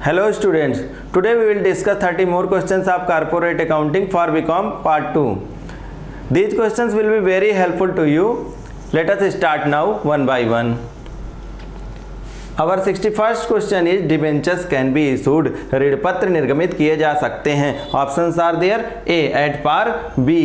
Hello students, today we will discuss 30 more questions of corporate accounting for BCom part 2. These questions will be very helpful to you. Let us start now one by one. Our 61st question is debentures can be issued. ऋण पत्र निर्गमित किए जा सकते हैं. Options are there: A at par, B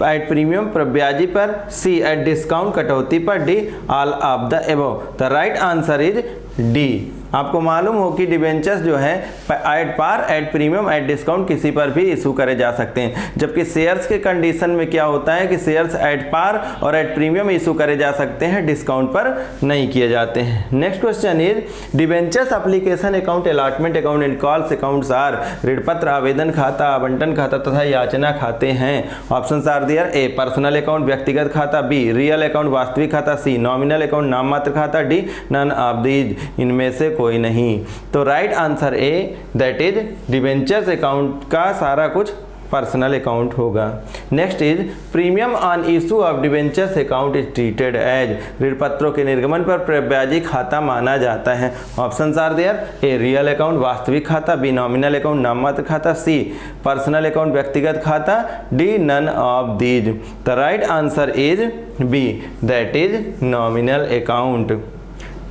at premium पर ब्याजी पर, सी एट डिस्काउंट कटौती पर, D all of the above. The right answer is D. आपको मालूम हो कि डिबेंचर्स जो है at par, at premium, at discount किसी पर भी इशू करे जा सकते हैं, जबकि शेयर्स के कंडीशन में क्या होता है कि शेयर्स एट पार और एट प्रीमियम इशू करे जा सकते हैं, डिस्काउंट पर नहीं किए जाते हैं. Next question is debentures application account, allotment account and calls accounts are. ऋण पत्र, आवेदन खाता, आवंटन खाता तथा याचना खाते हैं. Options are there: A personal account व्यक्तिगत खाता, बी रियल अकाउंट वास्तविक खाता, सी नॉमिनल अकाउंट नाम मात्र खाता, डी नन ऑफ दीज इनमें से कोई नहीं. तो right answer A that is debentures account का सारा कुछ पर्सनल अकाउंट होगा. Next is premium on issue of debentures account is treated as. ऋण पत्रों के निर्गमन पर ब्याजी खाता माना जाता है. Options are there: A real account वास्तविक खाता, बी नॉमिनल अकाउंट नाम मात्र खाता, सी पर्सनल अकाउंट व्यक्तिगत खाता, D none of these. The right answer is B that is nominal account.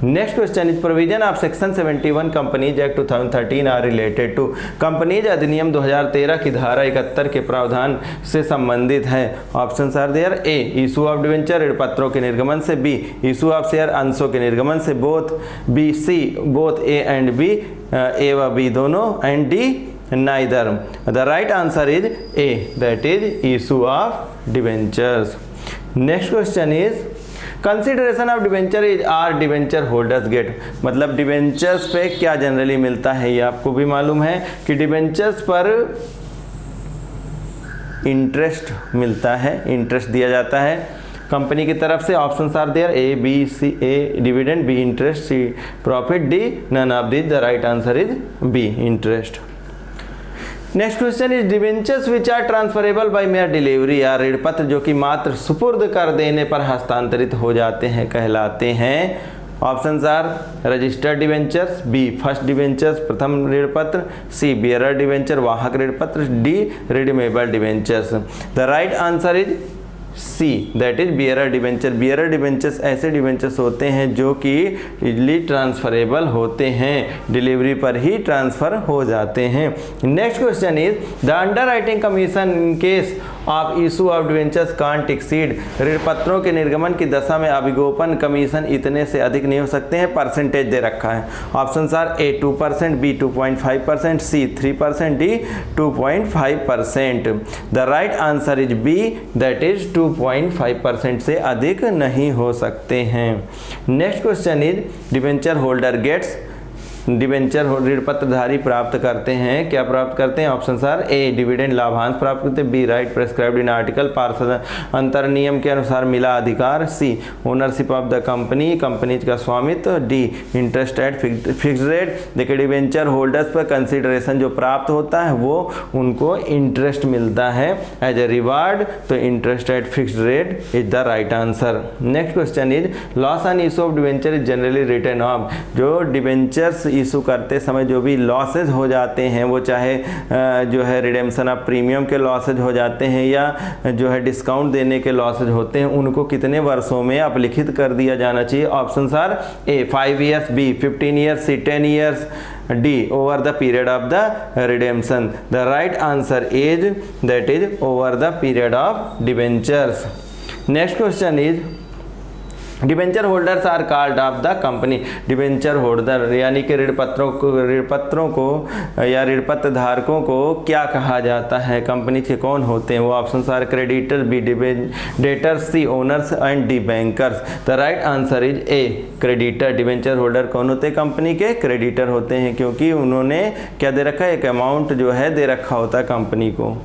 Next question is provision of section 71 companies act 2013 are related to. Companies अधिनियम 2013 की धारा 71 के प्रावधान से संबंधित है. Options are there: A issue of debenture ऋण पत्रों के निर्गमन से, बी इशू ऑफ शेयर अंशों के निर्गमन से, both B, C both A and B, A व बी दोनों, and D neither. The right answer is A that is issue of debentures. Next question is consideration of debenture is are debenture holders get. मतलब debentures पे क्या generally मिलता है, ये आपको भी मालूम है कि डिबेंचर्स पर इंटरेस्ट मिलता है, इंटरेस्ट दिया जाता है कंपनी की तरफ से. Options are there: A B C, A dividend, B interest, C profit, D none of this. The right answer is B interest. Next question is debentures which are transferable by mere delivery. या ऋण पत्र जो कि मात्र सुपुर्द कर देने पर हस्तांतरित हो जाते हैं कहलाते हैं. Options are registered debentures, B first debentures प्रथम ऋण पत्र, सी बियरर डिबेंचर वाहक ऋण पत्र, D redeemable debentures. The right answer is C that is bearer debenture. Bearer debentures ऐसे डिबेंचर्स होते हैं जो कि इजली ट्रांसफरेबल होते हैं, डिलीवरी पर ही ट्रांसफर हो जाते हैं. Next question is the under writing commission in case of issue of debentures can't exceed. ऋण पत्रों के निर्गमन की दशा में अभिगोपन कमीशन इतने से अधिक नहीं हो सकते हैं. परसेंटेज दे रखा है. Options are: A 2%, B 2.5%, C 3%, D 2.5%. The right answer is B that is 2.5% से अधिक नहीं हो सकते हैं. Next question is debenture holder gets. Debenture ऋण पत्रधारी प्राप्त करते हैं, क्या प्राप्त करते हैं? ऑप्शन आर: ए डिविडेंड लाभांश प्राप्त करते हैं, B right prescribed in article पार्षद अंतर नियम के अनुसार मिला अधिकार, C ownership of the company companies का स्वामित्व, D interest at fixed rate. देखिए डिबेंचर होल्डर्स पर कंसिडरेशन जो प्राप्त होता है वो उनको इंटरेस्ट मिलता है एज ए रिवार्ड. तो interest at fixed rate is the right answer. Next question is loss on issue of debenture is generally written off. जो डिबेंचर्स इशू करते समय जो भी लॉसेज हो जाते हैं, वो चाहे जो है रिडेम्पशन ऑफ प्रीमियम के लॉसेज हो जाते हैं या जो है डिस्काउंट देने के लॉसेज होते हैं, उनको कितने वर्षों में अपलिखित कर दिया जाना चाहिए? Options are: A 5 years, B 15 years, C 10 years, D over the period of the redemption. The right answer is that is over the period of debentures. Next question is debenture holders are called of the company. Debenture holder यानी कि ऋण पत्रों को या ऋण पत्र धारकों को क्या कहा जाता है, कंपनी के कौन होते हैं? वो options are creditor, B debtors, C owners and D bankers. The right answer is A creditor. Debenture holder कौन होते हैं? कंपनी के क्रेडिटर होते हैं, क्योंकि उन्होंने क्या दे रखा है? एक अमाउंट जो है दे रखा होता है कंपनी को.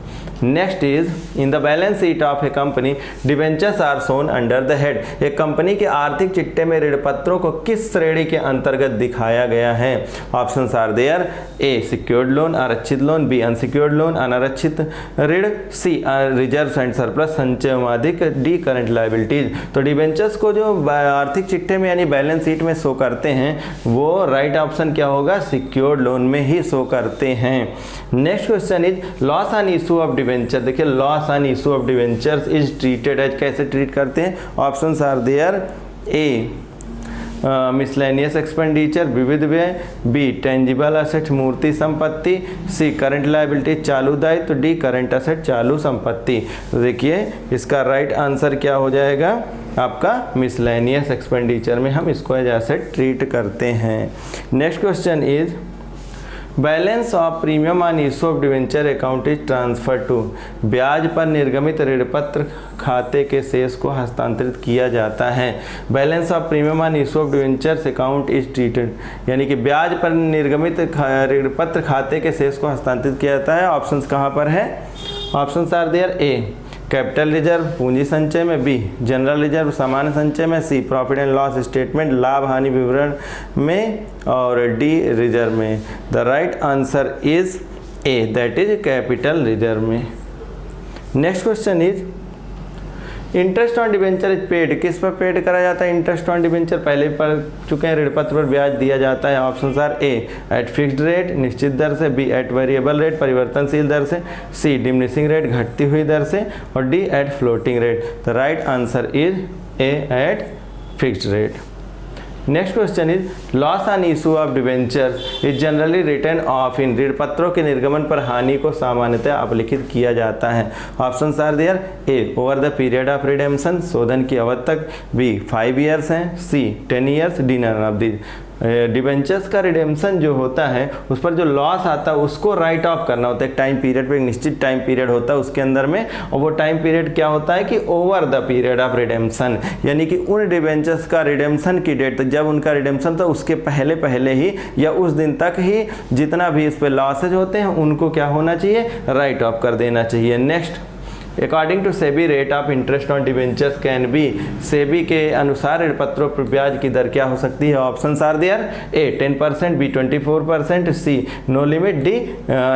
Next is in the balance sheet of a company debentures are shown under the head. एक कंपनी के आर्थिक चिट्टे में ऋण पत्रों को किस श्रेणी के अंतर्गत दिखाया गया है? Options are there, A secured loan आरक्षित लोन, बी अनसिक्योर्ड लोन अनारक्षित ऋण, सी रिजर्व एंड सरप्लस संचय अधिक, डी करंट लायबिलिटीज। तो डिबेंचर्स को जो आर्थिक चिट्टे में यानी बैलेंस शीट में शो करते हैं वो राइट ऑप्शन क्या होगा? सिक्योर्ड लोन में ही शो करते हैं। Next question is loss on issue of debenture. देखिए loss on issue of debentures is treated as, कैसे ट्रीट करते हैं? Options are there, A miscellaneous expenditure विविध व्यय, बी टेंजिबल असेट मूर्ति संपत्ति, सी करंट लायबिलिटी चालू दायित्व, डी करंट असेट चालू संपत्ति। तो देखिए इसका राइट आंसर क्या हो जाएगा आपका? मिसलेनियस एक्सपेंडिचर में हम इसको एज एसेट ट्रीट करते हैं। Next question is balance of premium on issue of debenture account is transfer to. ब्याज पर निर्गमित ऋण पत्र खाते के शेष को हस्तांतरित किया जाता है। Balance of premium on issue of debentures account is treated, यानी कि ब्याज पर निर्गमित ऋण पत्र खाते के शेष को हस्तांतरित किया जाता है। ऑप्शंस कहाँ पर है? Options are there, A capital reserve पूंजी संचय में, बी जनरल रिजर्व सामान्य संचय में, C profit and loss statement लाभ हानि विवरण में, और डी रिजर्व में। The right answer is A, that is capital reserve में। Next question is interest on debenture is paid. किस पर पेड करा जाता है इंटरेस्ट ऑन डिबेंचर? पहले पढ़ चुके हैं, ऋण पत्र पर ब्याज दिया जाता है। Options are, A at fixed rate निश्चित दर से, बी एट वेरिएबल रेट परिवर्तनशील दर से, सी डिमिनिशिंग रेट घटती हुई दर से, और D at floating rate. The right answer is A at fixed rate. Next question is loss on issue of debentures is generally written off in. ऋण पत्रों के निर्गमन पर हानि को सामान्यतः अपलिखित किया जाता है। Options are there, A over the period of redemption शोधन की अवधि तक, बी 5 ईयर्स हैं, C 10 years, D none of these. Debentures का रिडेम्पशन जो होता है उस पर जो लॉस आता है उसको राइट ऑफ करना होता है। एक टाइम पीरियड पे, एक निश्चित टाइम पीरियड होता है उसके अंदर में, और वो टाइम पीरियड क्या होता है कि over the period of redemption, यानी कि उन डिबेंचर्स का रिडेम्पशन की डेट, जब उनका रिडेम्पशन था उसके पहले पहले ही या उस दिन तक ही जितना भी इस पर लॉसेज होते हैं उनको क्या होना चाहिए? राइट ऑफ कर देना चाहिए। Next, according to SEBI rate of interest on debentures can be. SEBI के अनुसार ऋण पत्रों पर ब्याज की दर क्या हो सकती है? Options are there, A 10%, B 24%, C no limit, D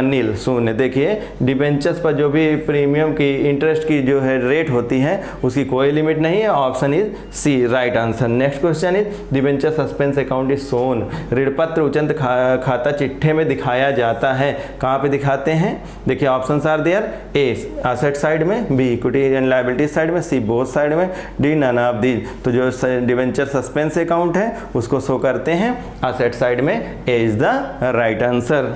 nil शून्य। देखिए डिबेंचर्स पर जो भी प्रीमियम की इंटरेस्ट की जो है रेट होती है उसकी कोई लिमिट नहीं है। Option is C right answer. Next question is debenture suspense account is shown. ऋण पत्र उचंत खाता चिट्ठे में दिखाया जाता है। कहाँ पे दिखाते हैं? देखिए options are there, A asset side में, B equity and liability side में, सी बोथ साइड में, डी नन ऑफ दीज। तो जो डिबेंचर सस्पेंस अकाउंट है उसको शो करते हैं एसेट साइड में। A is the right answer.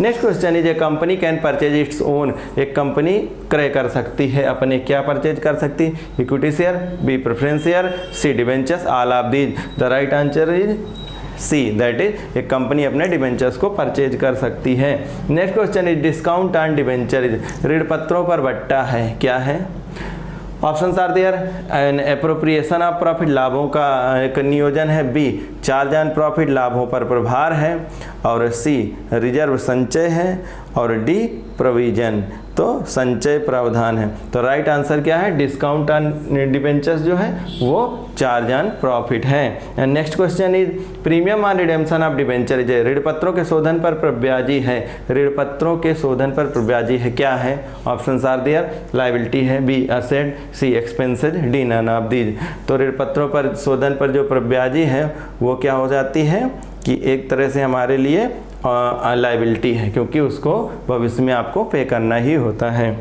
Next question is a company can purchase its own. एक कंपनी क्रय कर सकती है अपने, क्या परचेज कर सकती? Equity share, B preference share, C debentures, all of these. The right answer is C, that is एक कंपनी अपने डिबेंचर्स को परचेज कर सकती है। Next question is discount on debenture is. ऋण पत्रों पर बट्टा है, क्या है? Options are there, an appropriation of profit लाभों का एक नियोजन है, बी चार्ज ऑन प्रॉफिट लाभों पर प्रभार है, और सी रिजर्व संचय है, और डी प्रोविजन तो संचय प्रावधान है। तो राइट आंसर क्या है? डिस्काउंट ऑन डिबेंचर्स जो है वो चार्ज ऑन प्रॉफिट है। And next question is premium on redemption of debenture is. ऋण पत्रों के शोधन पर प्रब्याजी है। ऋण पत्रों के शोधन पर प्रब्याजी है, क्या है? ऑप्शंस आर देयर, लायबिलिटी है, B asset, C expenses, D none of these. तो ऋण पत्रों पर शोधन पर जो प्रब्याजी है वो क्या हो जाती है कि एक तरह से हमारे लिए लायबिलिटी है, क्योंकि उसको भविष्य में आपको पे करना ही होता है।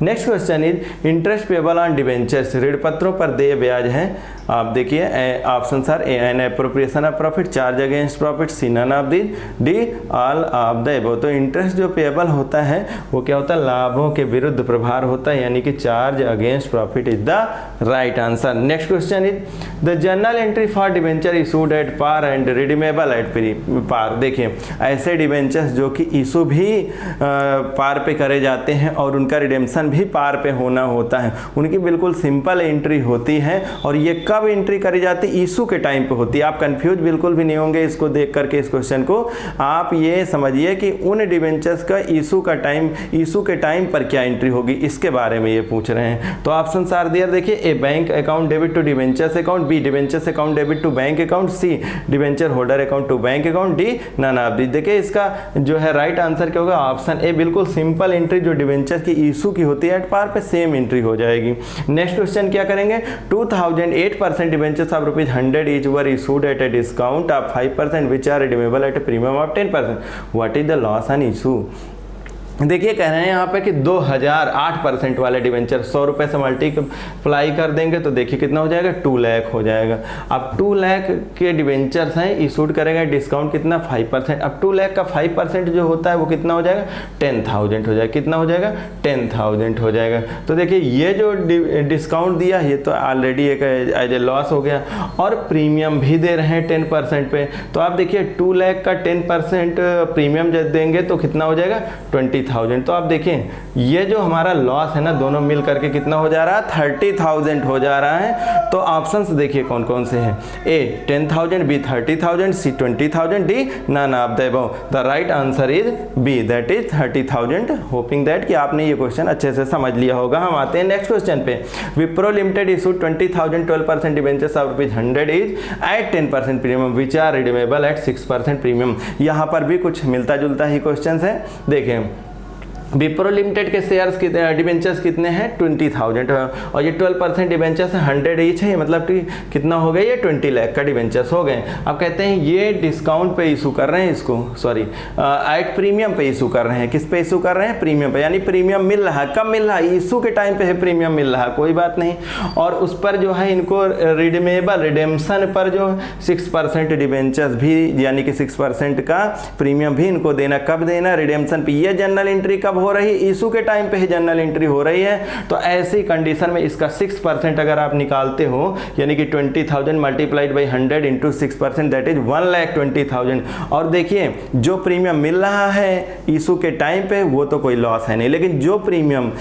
Next question is interest payable on debentures. ऋण पत्रों पर देय ब्याज है। आप देखिए option are, A an appropriation of profit, charge against profit, C none of these, D all of the above. तो इंटरेस्ट जो पेबल होता है वो क्या होता है? लाभों के विरुद्ध प्रभार होता है, यानी कि charge against profit is the right answer. Next question is the journal entry for debenture issued at par and redeemable at par. देखिए ऐसे डिबेंचर्स जो कि इशू भी पार पे करे जाते हैं और उनका रिडेम्पशन भी पार पे होना होता है, उनकी बिल्कुल सिंपल एंट्री होती है। और ये कब कब एंट्री करी जाती है? इशू के टाइम पे होती है। आप कंफ्यूज बिल्कुल भी नहीं होंगे इसको देख करके इस क्वेश्चन को। आप ये समझिए कि उन डिवेंचर्स का इशू के टाइम पर क्या एंट्री होगी, इसके बारे में ये पूछ रहे हैं। तो ऑप्शन आर देयर, देखिए A bank account debit to debentures account, B debentures account debit to bank account, C debenture holder account to bank account, D none of this. देखिए इसका जो है राइट आंसर क्या होगा? ऑप्शन ए, बिल्कुल simple entry जो debenture की issue की होती है एट पार पे सेम एंट्री हो जाएगी। नेक्स्ट क्वेश्चन क्या करेंगे? 2008% debentures of ₹100 each were issued at a discount of 5% which are redeemable at a premium of 10%. What is the loss on issue? देखिए कह रहे हैं यहाँ पे कि 2008% वाले डिवेंचर 100 रुपये से मल्टीप्लाई कर देंगे तो देखिए कितना हो जाएगा? 2 लाख हो जाएगा। अब 2 लाख के डिवेंचर्स हैं, इशूड करेंगे, डिस्काउंट कितना? 5%। अब 2 लाख का 5% जो होता है वो कितना हो जाएगा? 10,000 हो जाएगा। कितना हो जाएगा? 10,000 हो जाएगा। तो देखिए ये जो डिस्काउंट दिया ये तो ऑलरेडी एक एज ए लॉस हो गया, और प्रीमियम भी दे रहे हैं 10% पे। तो आप देखिए 2 लाख का 10% प्रीमियम जब देंगे तो कितना हो जाएगा? 20,000। तो आप देखें ये जो हमारा लॉस है ना, दोनों मिल करके कितना हो जा रहा है? 30,000 हो जा रहा है। तो ऑप्शंस देखिए कौन कौन से हैं? A 10,000, B 30,000, C 20,000, D none of the above. The right answer is B, that is 30,000। Hoping that कि आपने ये क्वेश्चन अच्छे से समझ लिया होगा। हम आते हैं नेक्स्ट क्वेश्चन पे। Wipro limited issued 20,000 12% debentures of ₹100 each at 10% premium which are redeemable at 6% premium. यहाँ पर भी कुछ मिलता जुलता ही क्वेश्चन है। देखें विप्रो लिमिटेड के शेयर्स कितने, डिवेंचर्स कितने हैं? 20,000, और ये 12% डिवेंचर्स 100 ईच है, मतलब कि कितना हो गया? ये 20 लाख का डिवेंचर्स हो गए। अब कहते हैं ये डिस्काउंट पे इशू कर रहे हैं इसको, सॉरी एट प्रीमियम पे इशू कर रहे हैं। किस पे इशू कर रहे हैं? प्रीमियम पे, यानी प्रीमियम मिल रहा है। कब मिल रहा है? इशू के टाइम पे है प्रीमियम मिल रहा है, कोई बात नहीं। और उस पर जो है इनको रिडीमेबल रिडेम्पशन पर जो 6% डिवेंचर्स भी, यानी कि 6% का प्रीमियम भी इनको देना। कब देना? रिडेम्पशन पे। ये जनरल एंट्री कब हो रही? इशू के टाइम पे ही जनरल एंट्री हो रही है। तो ऐसी कंडीशन में इसका 6% अगर आप निकालते हो, यानी कि 20,000 multiplied by 100 into 6%, that is 1,20,000। और देखिए जो प्रीमियम मिल रहा है इशू के टाइम पे वो तो कोई लॉस है नहीं, लेकिन जो प्रीमियम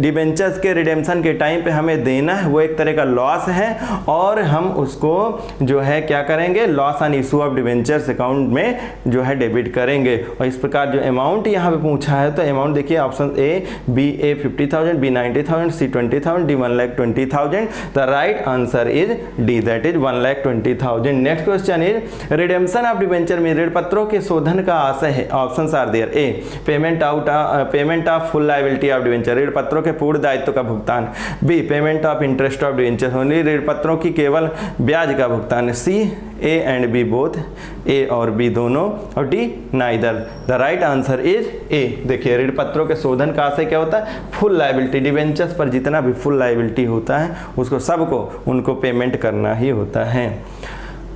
डिवेंचर्स के रिडेम्पशन के टाइम पे हमें देना है वो एक तरह का लॉस है, और हम उसको जो है क्या करेंगे? Loss on issue of debentures account में जो है डेबिट करेंगे। और इस प्रकार जो अमाउंट यहाँ पे पूछा है तो अमाउंट देखिए option A, B A 50,000, B 90,000, C 20,000, D 1,20,000। The right answer is D, that is 1,20,000। Next question is redemption of debenture में ऋण पत्रों के शोधन का आशय है। Options are there. A payment of full liability of debenture, ऋण पत्रों के पूर्ण दायित्व का भुगतान। B payment of interest of debenture, ऋण पत्रों की केवल ब्याज का भुगतान। C A and B both, ए और बी दोनों, और D neither. The right answer is ए। देखिए ऋण पत्रों के शोधन का आशय क्या होता है? फुल लायबिलिटी, डिवेंचर्स पर जितना भी फुल लायबिलिटी होता है उसको सबको उनको पेमेंट करना ही होता है।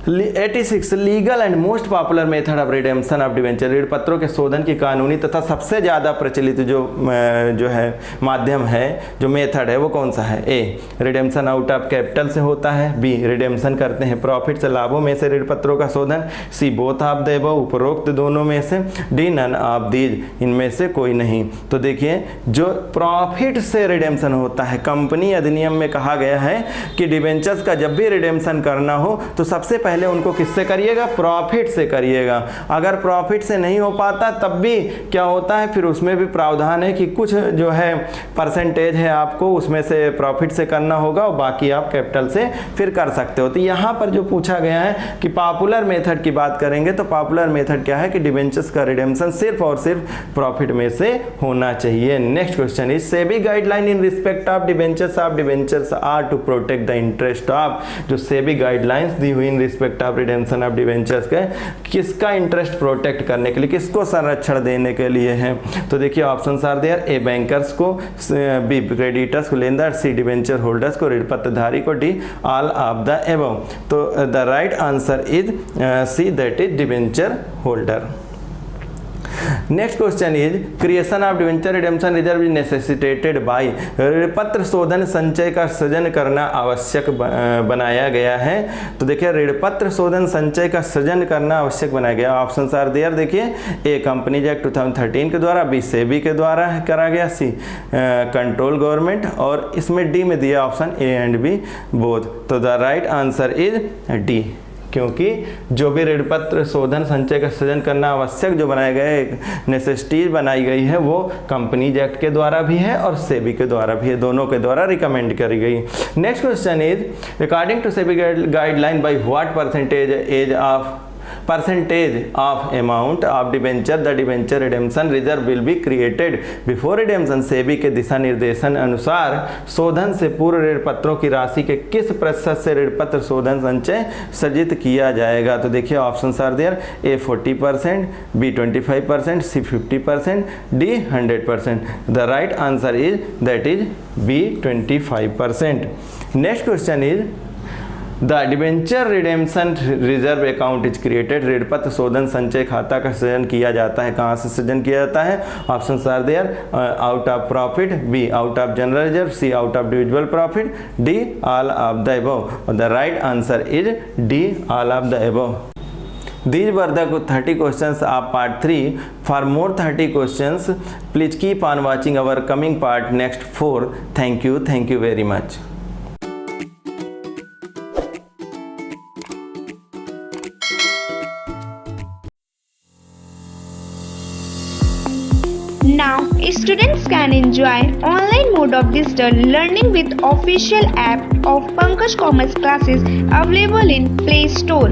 86 legal and most popular method of redemption of debenture, ऋण पत्रों के शोधन की कानूनी तथा सबसे ज़्यादा प्रचलित जो है माध्यम है, जो मेथड है वो कौन सा है? ए रिडेम्पशन आउट ऑफ कैपिटल से होता है, बी रिडेम्पशन करते हैं प्रॉफिट से, लाभों में से ऋण पत्रों का शोधन, C both of the above उपरोक्त दोनों में से, डी नन ऑफ दीज इनमें से कोई नहीं। तो देखिए जो प्रॉफिट से रिडेम्पशन होता है, कंपनी अधिनियम में कहा गया है कि डिवेंचर्स का जब भी रिडेम्पशन करना हो तो सबसे पहले उनको किससे करिएगा? प्रॉफिट से करिएगा। अगर प्रॉफिट से नहीं हो पाता तब भी क्या होता है? फिर उसमें भी प्रावधान है कि कुछ जो है परसेंटेज है आपको उसमें से प्रॉफिट से करना होगा और बाकी आप कैपिटल से फिर कर सकते हो। तो यहाँ पर जो पूछा गया है कि पॉपुलर मेथड की बात करेंगे तो पॉपुलर मेथड क्या है कि डिवेंचर्स का रिडेम्पशन सिर्फ और सिर्फ प्रॉफिट में से होना चाहिए। Next question is SEBI guideline in respect of debentures are to protect the interest of. जो सेबी गाइडलाइंस दी हुई in respect of redemption of debentures के किसका इंटरेस्ट प्रोटेक्ट करने के लिए, किसको संरक्षण देने के लिए है? तो देखिए options are there. A bankers को, बी क्रेडिटर्स को, लेंडर, सी डिवेंचर होल्डर्स को, ऋण पत्रधारी को, D all of the above. तो the right answer is C, that is debenture holder. Next question is creation of debenture redemption reserve is necessitated by, ऋणपत्र शोधन संचय का सृजन करना आवश्यक बनाया गया है। तो देखिए ऋणपत्र शोधन संचय का सृजन करना आवश्यक बनाया गया। ऑप्शन आर देयर, देखिए ए कंपनीज एक्ट 2013 के द्वारा, बी सेबी के द्वारा करा गया, सी कंट्रोल गवर्नमेंट, और इसमें डी में दिया option A and B both. तो the right answer is D, क्योंकि जो भी ऋणपत्र शोधन संचय का सृजन करना आवश्यक जो बनाए गए नेसेसिटी बनाई गई है वो कंपनीज एक्ट के द्वारा भी है और सेबी के द्वारा भी है, दोनों के द्वारा रिकमेंड करी गई। Next question is according to SEBI guideline by what percentage of amount of debenture the debenture redemption reserve will be created before redemption। SEBI के दिशा निर्देशन अनुसार शोधन से पूर्व ऋण पत्रों की राशि के किस प्रतिशत से ऋण पत्र शोधन संचय सृजित किया जाएगा। तो देखिए option are there, A 40%, B 25%, C 50%, D 100%। The right answer is that is B 25%। Next question is the debenture redemption reserve account is created, ऋणपत्र शोधन संचय खाता का सृजन किया जाता है, कहाँ से सृजन किया जाता है। Option are there, out of profit, B out of general reserve, C out of divisible profit, D all of the above. The right answer is D all of the above. These were the 30 questions of part 3. For more 30 questions, please keep on watching our coming part next 4. Thank you very much. Now, students can enjoy online mode of digital learning with official app of Pankaj Commerce Classes available in Play Store.